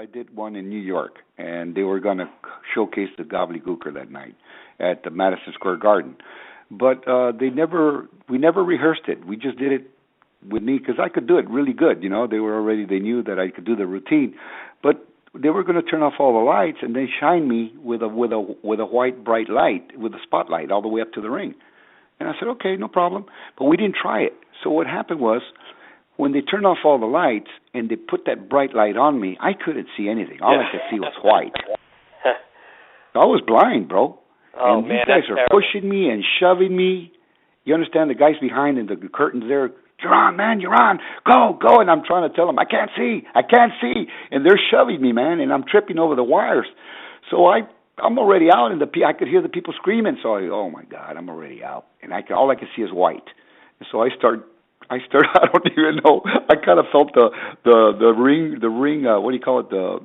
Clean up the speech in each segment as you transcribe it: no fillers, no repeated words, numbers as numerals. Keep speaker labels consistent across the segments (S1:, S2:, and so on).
S1: I did one in New York, and they were going to showcase the Gobbledy Gooker that night at the Madison Square Garden. But we never rehearsed it. We just did it with me because I could do it really good. They knew that I could do the routine, but they were going to turn off all the lights and then shine me with a white bright light with a spotlight all the way up to the ring. And I said, okay, no problem. But we didn't try it. So what happened was, when they turned off all the lights and they put that bright light on me, I couldn't see anything. All I could see was white. I was blind, bro.
S2: Oh,
S1: and these guys are pushing me and shoving me. You understand? The guys behind in the curtains there, you're on, man, you're on. Go, go. And I'm trying to tell them, I can't see. And they're shoving me, man, and I'm tripping over the wires. So I'm already out, and I could hear the people screaming. So oh, my God, I'm already out. And all I can see is white. And so I start, I don't even know. I kind of felt the ring, what do you call it, the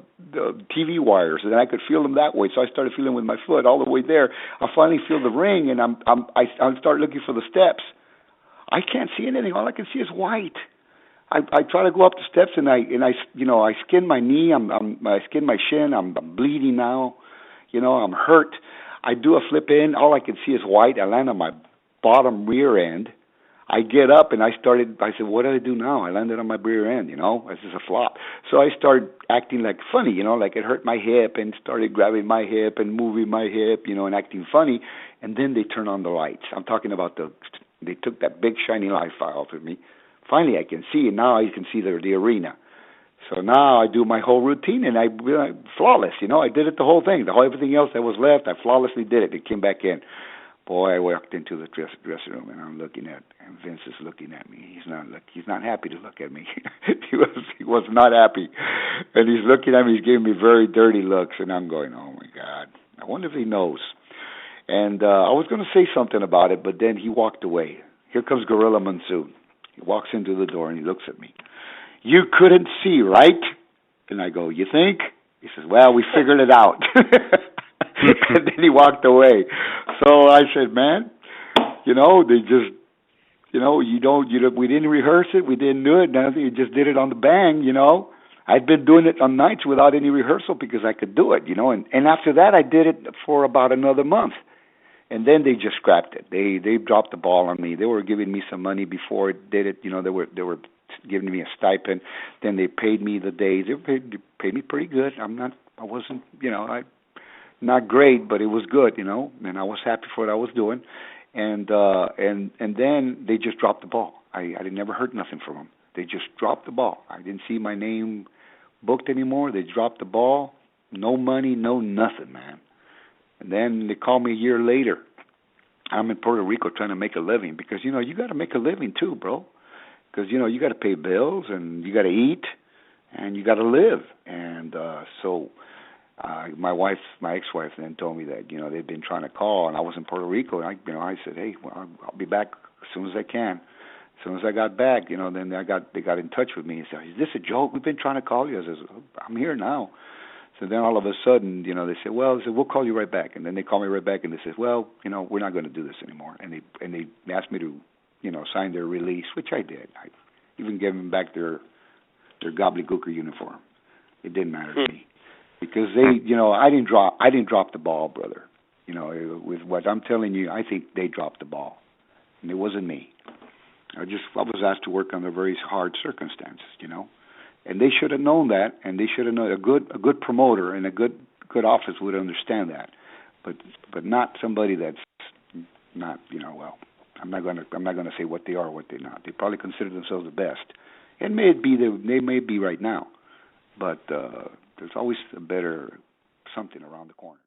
S1: TV wires, and I could feel them that way. So I started feeling with my foot all the way there. I finally feel the ring, and I start looking for the steps. I can't see anything. All I can see is white. I try to go up the steps, and I skin my knee. I skin my shin. I'm bleeding now. I'm hurt. I do a flip in. All I can see is white. I land on my bottom rear end. I get up and I said, what do I do now? I landed on my rear end, this is a flop. So I started acting like funny, like it hurt my hip, and started grabbing my hip and moving my hip, and acting funny. And then they turn on the lights. I'm talking about they took that big shiny light off of me. Finally I can see, and now I can see the arena. So now I do my whole routine, and I flawless, I did it the whole thing. Everything else that was left, I flawlessly did it. It came back in. Boy, I walked into the dressing room, and I'm looking and Vince is looking at me. He's not happy to look at me. he was not happy, and he's looking at me. He's giving me very dirty looks, and I'm going, oh my God, I wonder if he knows. And I was going to say something about it, but then he walked away. Here comes Gorilla Monsoon. He walks into the door and he looks at me. You couldn't see, right? And I go, you think? He says, well, we figured it out. And then he walked away. So I said, man, they just, we didn't rehearse it. We didn't do it. Nothing. You just did it on the bang, I'd been doing it on nights without any rehearsal because I could do it, And after that, I did it for about another month. And then they just scrapped it. They dropped the ball on me. They were giving me some money before it did it. They were giving me a stipend. Then they paid me the days. They paid me pretty good. I wasn't, not great, but it was good, and I was happy for what I was doing. And then they just dropped the ball. I never heard nothing from them. They just dropped the ball. I didn't see my name booked anymore. They dropped the ball. No money, no nothing, man. And then they called me a year later. I'm in Puerto Rico trying to make a living because, you got to make a living too, bro. Because, you got to pay bills and you got to eat and you got to live. And so my ex-wife then told me that, they'd been trying to call, and I was in Puerto Rico. And I said, hey, well, I'll be back as soon as I can. As soon as I got back, then they got in touch with me and said, is this a joke? We've been trying to call you. I said, I'm here now. So then all of a sudden, they said, we'll call you right back. And then they called me right back, and they said, well, we're not going to do this anymore. And they asked me to, sign their release, which I did. I even gave them back their Gobbledy Gooker uniform. It didn't matter to me because I didn't drop the ball, brother. With what I'm telling you, I think they dropped the ball, and it wasn't me. I was asked to work under very hard circumstances, and they should have known that, and they should have known a good promoter and a good office would understand that, but not somebody that's not, well, I'm not gonna say what they are or what they're not. They probably consider themselves the best. They may be right now, but there's always a better something around the corner.